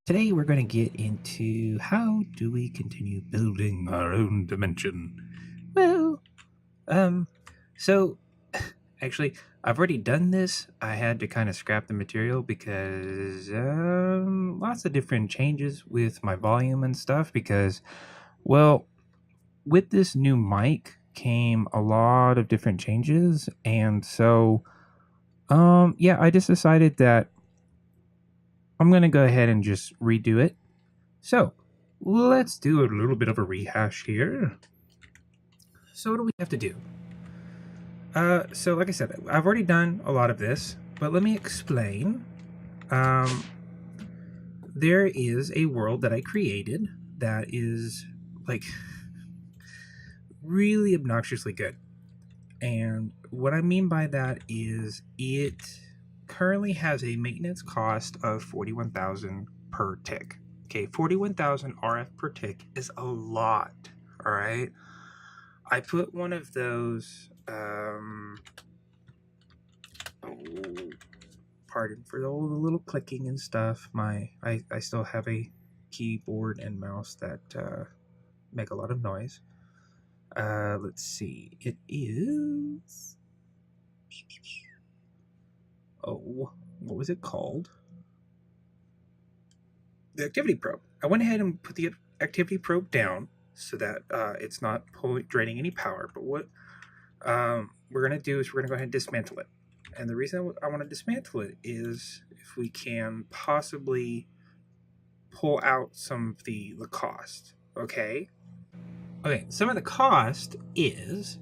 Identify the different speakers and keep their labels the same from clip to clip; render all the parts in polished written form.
Speaker 1: Today we're going to get into how do we continue building our own dimension. Well, so actually I've already done this. I had to kind of scrap the material because lots of different changes with my volume and stuff because, well, with this new mic came a lot of different changes, and so yeah, I just decided that I'm going to go ahead and just redo it. So let's do a little bit of a rehash here. So what do we have to do? So like I said, I've already done a lot of this, but let me explain. There is a world that I created that is like really obnoxiously good. And what I mean by that is it currently has a maintenance cost of 41,000 per tick. Okay, 41,000 RF per tick is a lot. All right. I put one of those pardon for all the little clicking and stuff. I still have a keyboard and mouse that make a lot of noise. Let's see. It is, oh, what was it called? The activity probe. I went ahead and put the activity probe down so that it's not draining any power. But what we're going to do is we're going to go ahead and dismantle it. And the reason I want to dismantle it is if we can possibly pull out some of the cost. Okay. Okay. Some of the cost is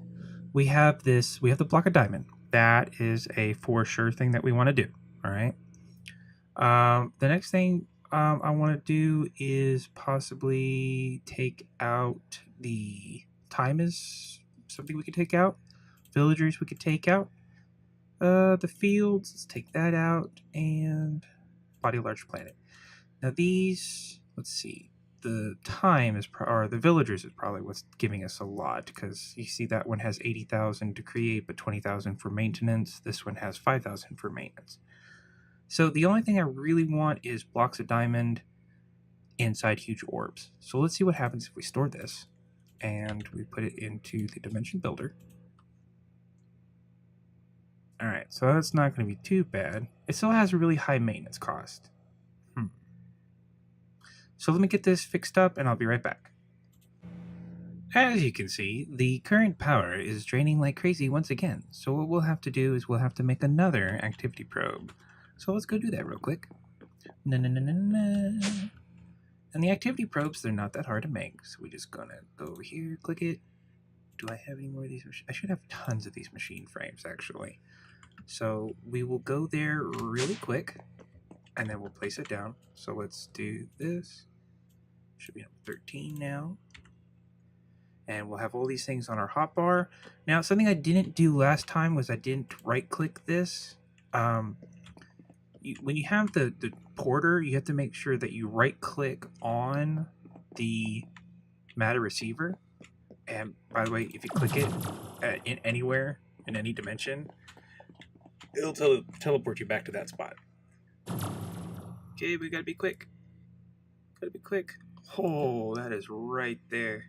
Speaker 1: we have the block of diamond. That is a for sure thing that we want to do. All right. The next thing I want to do is possibly take out the time is something we could take out. Villagers we could take out. The fields, let's take that out, and body large planet. Now these, let's see, the time is or the villagers is probably what's giving us a lot because you see that one has 80,000 to create, but 20,000 for maintenance. This one has 5,000 for maintenance. So the only thing I really want is blocks of diamond inside huge orbs. So let's see what happens if we store this and we put it into the dimension builder. All right, so that's not going to be too bad. It still has a really high maintenance cost. So let me get this fixed up and I'll be right back. As you can see, the current power is draining like crazy once again. So what we'll have to do is we'll have to make another activity probe. So let's go do that real quick. And the activity probes, they're not that hard to make. So we're just gonna go over here, click it. Do I have any more of these? I should have tons of these machine frames actually. So we will go there really quick and then we'll place it down. So let's do this. Should be on 13 now. And we'll have all these things on our hotbar. Now, something I didn't do last time was I didn't right-click this. When you have the porter, you have to make sure that you right-click on the matter receiver. And by the way, if you click it in anywhere, in any dimension, it'll teleport you back to that spot. Okay, we gotta be quick. Gotta be quick. Oh, that is right there.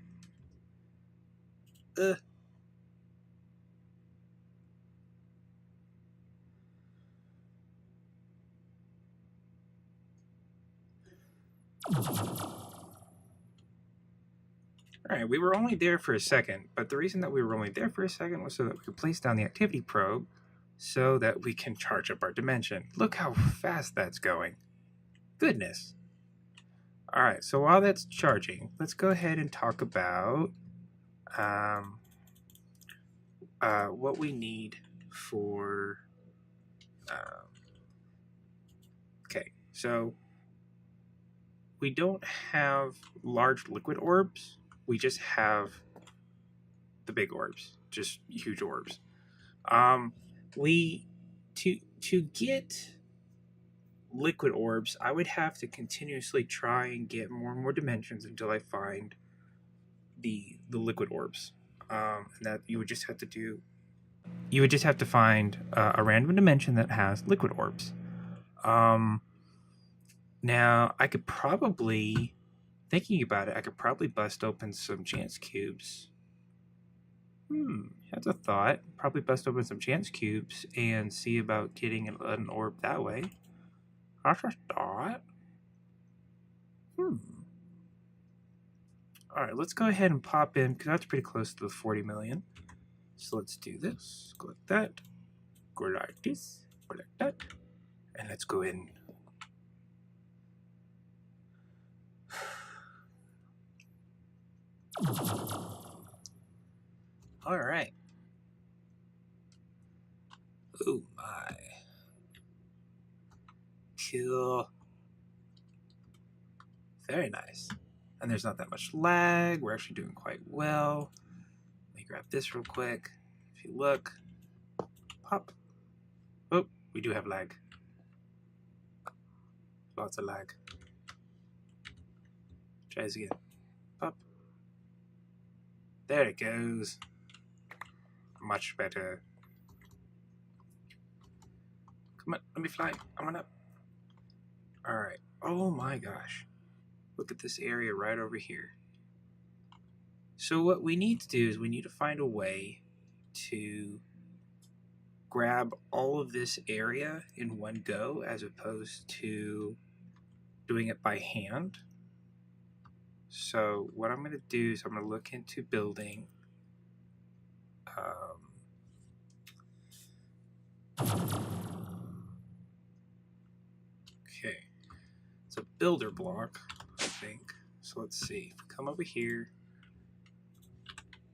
Speaker 1: Alright, we were only there for a second, but the reason that we were only there for a second was so that we could place down the activity probe so that we can charge up our dimension. Look how fast that's going. Goodness. Alright, so while that's charging, let's go ahead and talk about what we need for... okay, so we don't have large liquid orbs. We just have the big orbs, just huge orbs. To get liquid orbs, I would have to continuously try and get more and more dimensions until I find the liquid orbs. And that you would just have to do you would just have to find a random dimension that has liquid orbs. Now, I could probably, thinking about it, I could probably bust open some chance cubes. That's a thought. Probably bust open some chance cubes and see about getting an orb that way. That's a thought. Alright, let's go ahead and pop in, because that's pretty close to the 40 million. So let's do this. Go like that. Go like this. Go like that. And let's go in. Alright. Oh my. Cool. Very nice. And there's not that much lag. We're actually doing quite well. Let me grab this real quick. If you look, pop. Oh, we do have lag. Lots of lag. Try this again. Pop. There it goes. Much better. Come on, let me fly. I'm on up. Alright. Oh my gosh. Look at this area right over here. So what we need to do is we need to find a way to grab all of this area in one go as opposed to doing it by hand. So what I'm going to do is I'm going to look into building okay, it's a builder block, I think. So let's see. If we come over here,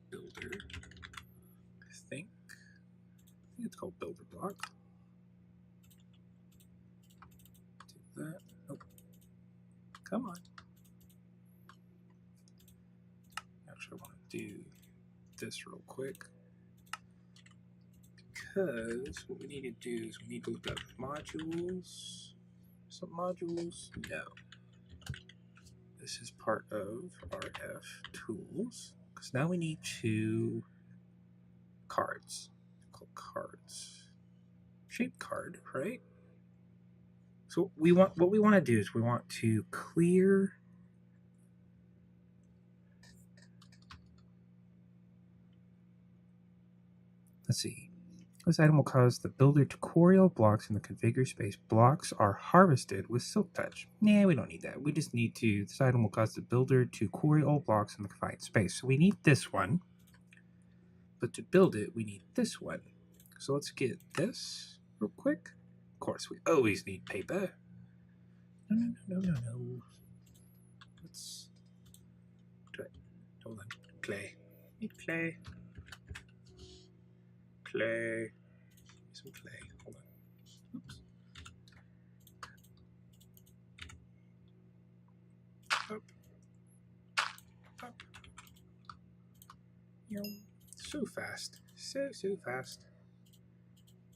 Speaker 1: builder, I think it's called builder block. Do that. Nope. Come on. Actually, I want to do this real quick, because what we need to do is we need to look up modules. Some modules? No. This is part of RF tools, because now we need two cards. Called cards. Shape card, right? So what we want to do is we want to clear let's see. This item will cause the builder to quarry all blocks in the configure space. Blocks are harvested with Silk Touch. Nah, we don't need that. We just need to, this item will cause the builder to quarry all blocks in the confined space. So we need this one. But to build it, we need this one. So let's get this real quick. Of course, we always need paper. No. Let's do it. Hold on. Clay. Need clay. Clay. Some clay. Hold on. Oops. Up. Up. So fast. So fast.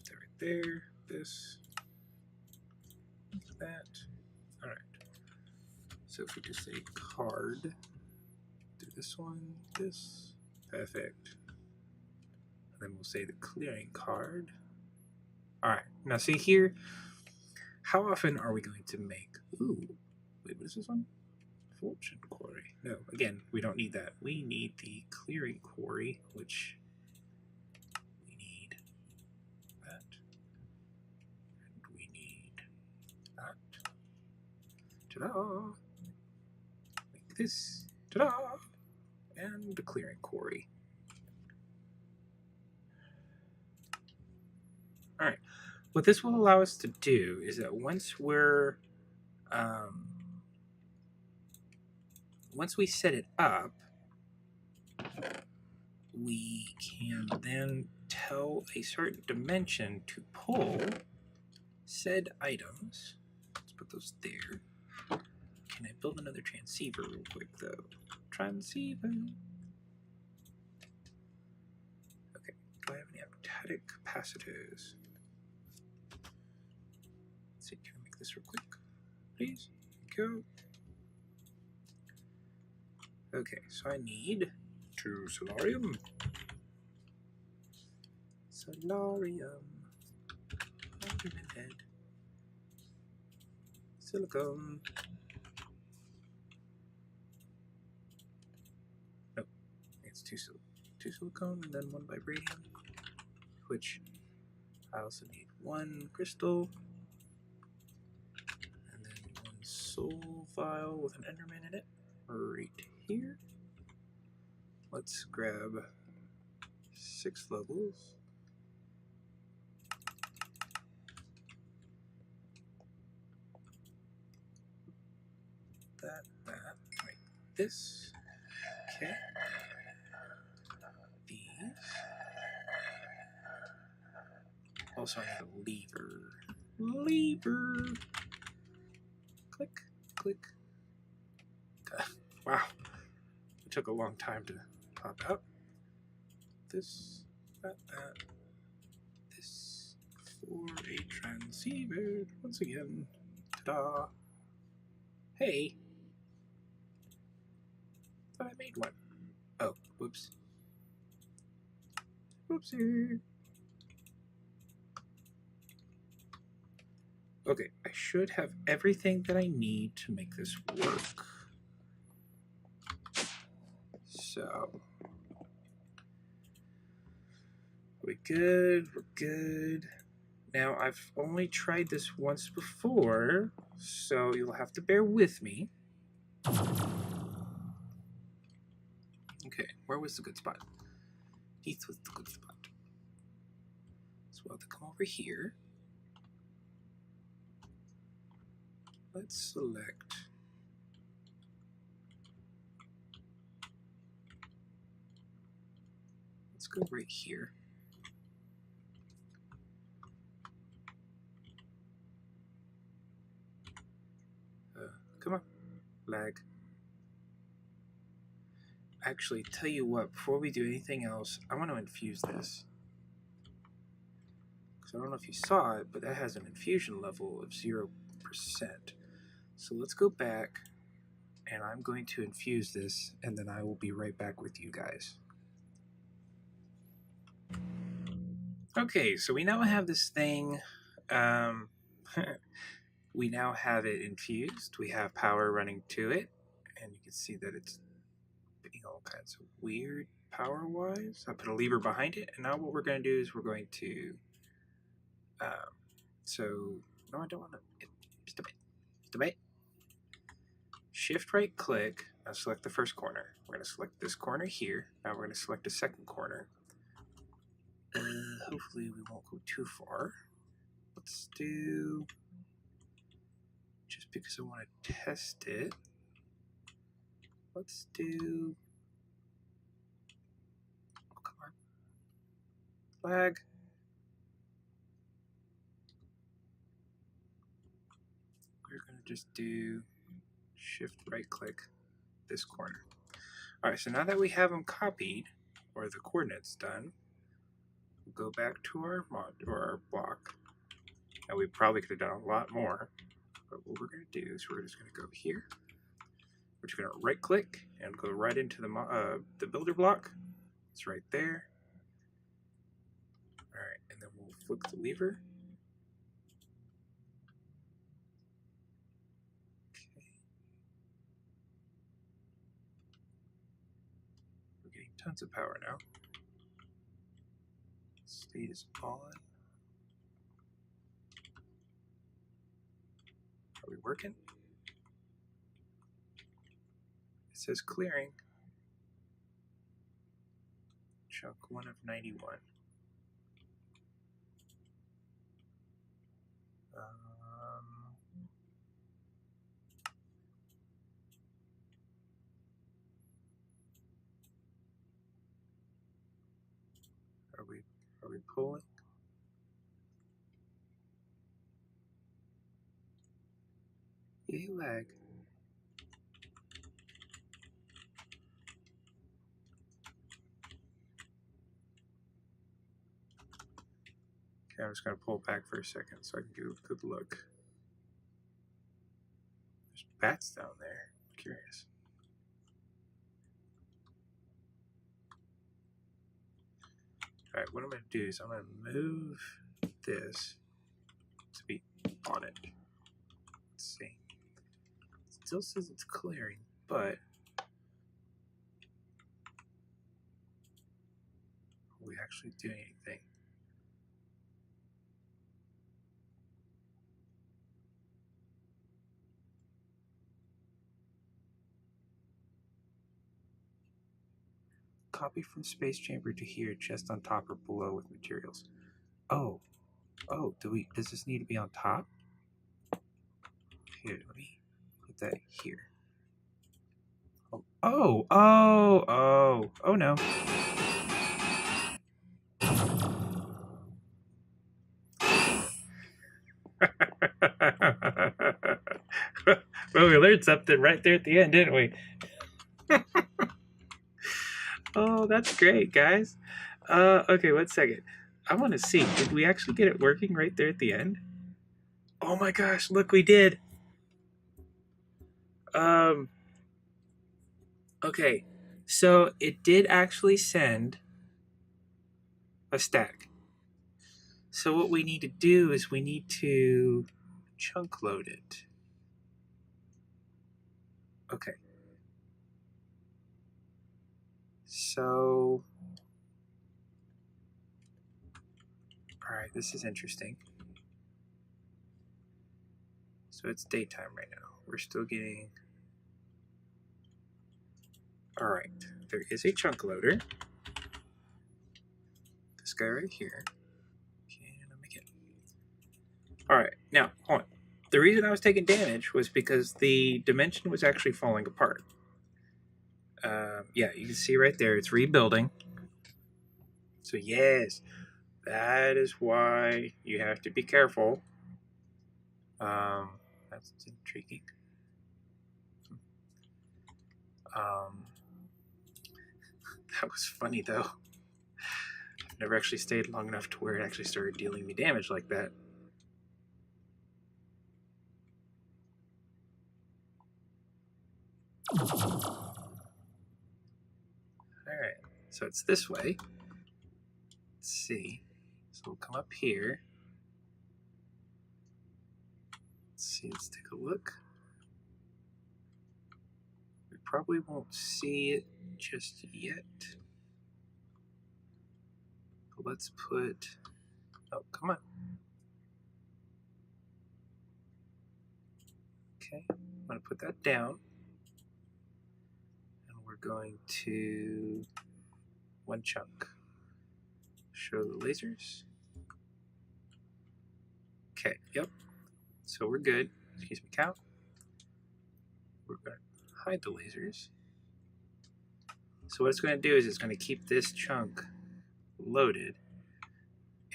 Speaker 1: Right there. This. That. Alright. So if we just say card, do this one, this. Perfect. Then we'll say the clearing card. Alright, now see here, how often are we going to make, ooh, wait, what is this one? Fortune quarry. No, again, we don't need that. We need the clearing quarry, which we need that. And we need that. Ta-da! Like this. Ta-da! And the clearing quarry. Alright, what this will allow us to do is that once we set it up, we can then tell a certain dimension to pull said items. Let's put those there. Can I build another transceiver real quick though? Transceiver. Okay, do I have any apoptotic capacitors? Let's see, can I make this real quick? Please? Go. Okay, so I need 2 solarium. Solarium. Enderman head. Silicone. Nope. It's two silicone and then one vibranium. Which I also need one crystal. And then one soul vial with an enderman in it. Right here. Let's grab 6 levels. That, like this. Okay. These. Also, I need a lever. Click, click. Wow. It took a long time to pop out. This, that. This for a transceiver. Once again. Ta-da. Hey. Thought I made one. Oh, whoops. Whoopsie. Okay, I should have everything that I need to make this work. So, we're good. Now, I've only tried this once before, so you'll have to bear with me. Okay, where was the good spot? Heath was the good spot. So we'll have to come over here. Let's select. Let's go right here. Come on, lag. Actually, tell you what, before we do anything else, I want to infuse this. Because I don't know if you saw it, but that has an infusion level of 0%. So let's go back, and I'm going to infuse this, and then I will be right back with you guys. Okay, so we now have this thing. We now have it infused. We have power running to it, and you can see that it's being all kinds of weird power-wise. I put a lever behind it, and now what we're going to do is we're going to. No, I don't want to. Just a bit. Shift right click. Now select the first corner. We're going to select this corner here. Now we're going to select a second corner. Hopefully we won't go too far. Let's do. Just because I want to test it. Let's do. Oh, come on. Lag. We're going to just do shift right click this corner. All right, so now that we have them copied, or the coordinates done, we'll go back to our mod or our block. Now we probably could have done a lot more, but what we're going to do is we're just going to go here. We're just going to right click and go right into the builder block. It's right there. All right, and then we'll flick the lever. Okay. We're getting tons of power now. State is on. Are we working? It says clearing. Chunk 1 of 91. Are we pulling? Yay, lag. Okay, I'm just going to pull back for a second so I can do a good look. There's bats down there. I'm curious. All right, what I'm going to do is I'm going to move this to be on it. Let's see. It still says it's clearing, but are we actually doing anything? Copy from space chamber to here, just on top or below with materials. Oh, does this need to be on top? Here, let me put that here. Oh no. Well, we learned something right there at the end, didn't we? Oh, that's great, guys. Okay, 1 second. I want to see, did we actually get it working right there at the end? Oh my gosh, look, we did. Okay, so it did actually send a stack. So what we need to do is we need to chunk load it. Okay. So, all right, this is interesting. So it's daytime right now. We're still getting, all right, there is a chunk loader. This guy right here. Okay, let me get, all right, now, hold on. The reason I was taking damage was because the dimension was actually falling apart. Yeah, you can see right there, it's rebuilding. So yes, that is why you have to be careful. That's intriguing. That was funny though. I've never actually stayed long enough to where it actually started dealing me damage like that. Alright, so it's this way. Let's see. So we'll come up here. Let's see, let's take a look. We probably won't see it just yet. But let's put, oh, come on. Okay, I'm going to put that down. And we're going to one chunk. Show the lasers. Okay, yep. So we're good. Excuse me, cow. We're going to hide the lasers. So what it's going to do is it's going to keep this chunk loaded,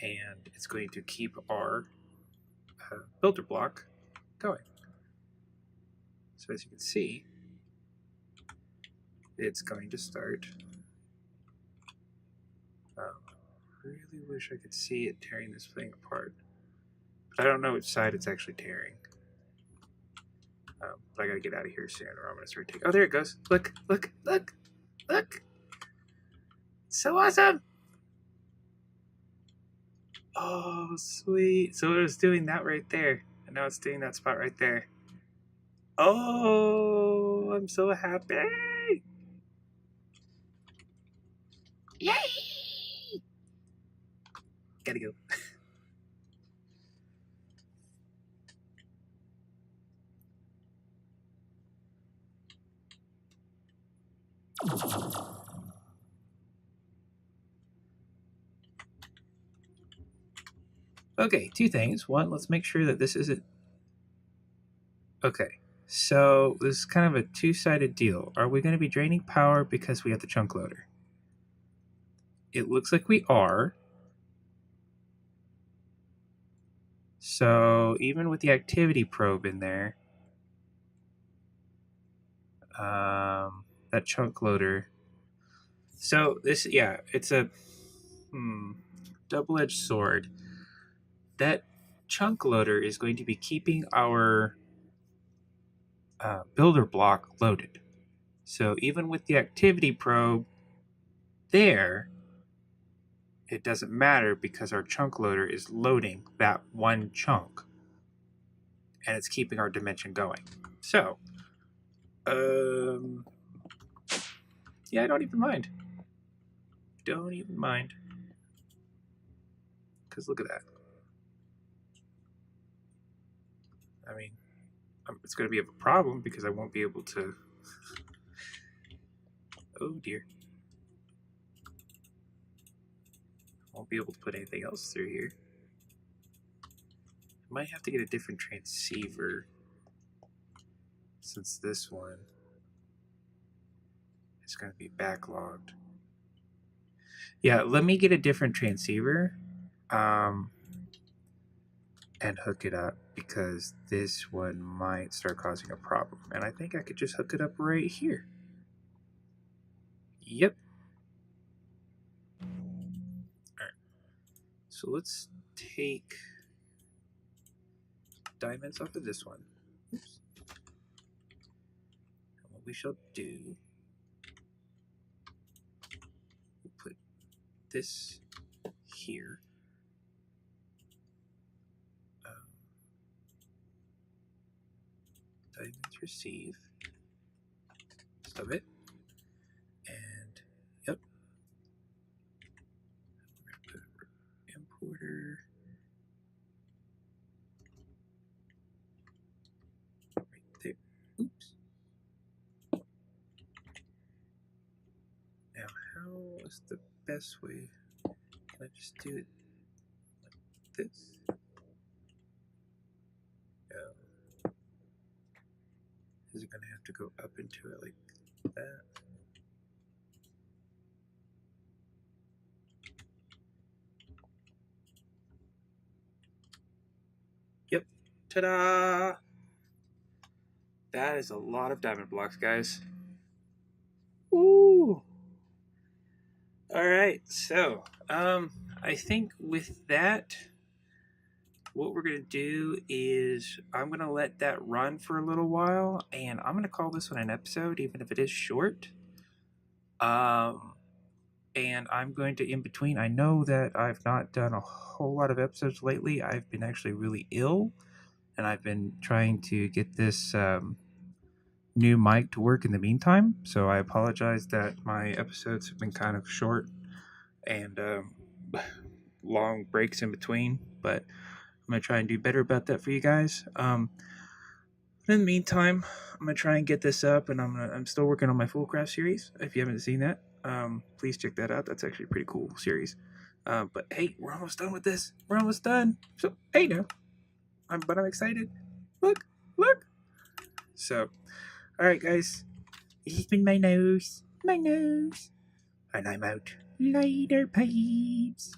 Speaker 1: and it's going to keep our builder block going. So as you can see, it's going to start. Really wish I could see it tearing this thing apart. But I don't know which side it's actually tearing. But I gotta get out of here soon or I'm gonna start taking. Oh, there it goes. Look, look, look, look. So awesome. Oh, sweet. So it was doing that right there. And now it's doing that spot right there. Oh, I'm so happy. Yay! Gotta go. Okay, two things. One, let's make sure that this isn't... Okay, so this is kind of a two-sided deal. Are we going to be draining power because we have the chunk loader? It looks like we are. So even with the activity probe in there, that chunk loader. So this, yeah, it's a double-edged sword. That chunk loader is going to be keeping our builder block loaded. So even with the activity probe there, it doesn't matter because our chunk loader is loading that one chunk and it's keeping our dimension going. So, yeah, I don't even mind. Don't even mind. Because look at that. I mean, it's going to be a problem because I won't be able to. Oh dear. Won't be able to put anything else through here. Might have to get a different transceiver since this one is going to be backlogged. Yeah, let me get a different transceiver and hook it up because this one might start causing a problem. And I think I could just hook it up right here. Yep. All right. So let's take diamonds off of this one. Oops. And what we shall do, we'll put this here. Diamonds receive. Stop it. And yep. We're going to put importer. Right there. Oops. Now, how is the best way? Can I just do it like this? No. Is it going to have to go up into it like that? Yep. Ta-da! That is a lot of diamond blocks, guys. Ooh! Alright, so, I think with that, what we're going to do is I'm going to let that run for a little while, and I'm going to call this one an episode, even if it is short. And I'm going to, in between, I know that I've not done a whole lot of episodes lately. I've been actually really ill, and I've been trying to get this new mic to work in the meantime. So I apologize that my episodes have been kind of short and long breaks in between, but I'm going to try and do better about that for you guys. But in the meantime, I'm going to try and get this up, and I'm still working on my Full Craft series. If you haven't seen that, please check that out. That's actually a pretty cool series. But hey, we're almost done with this. We're almost done. So, hey now. But I'm excited. Look. So, alright guys. This has been my nose. And I'm out. Later, peeps.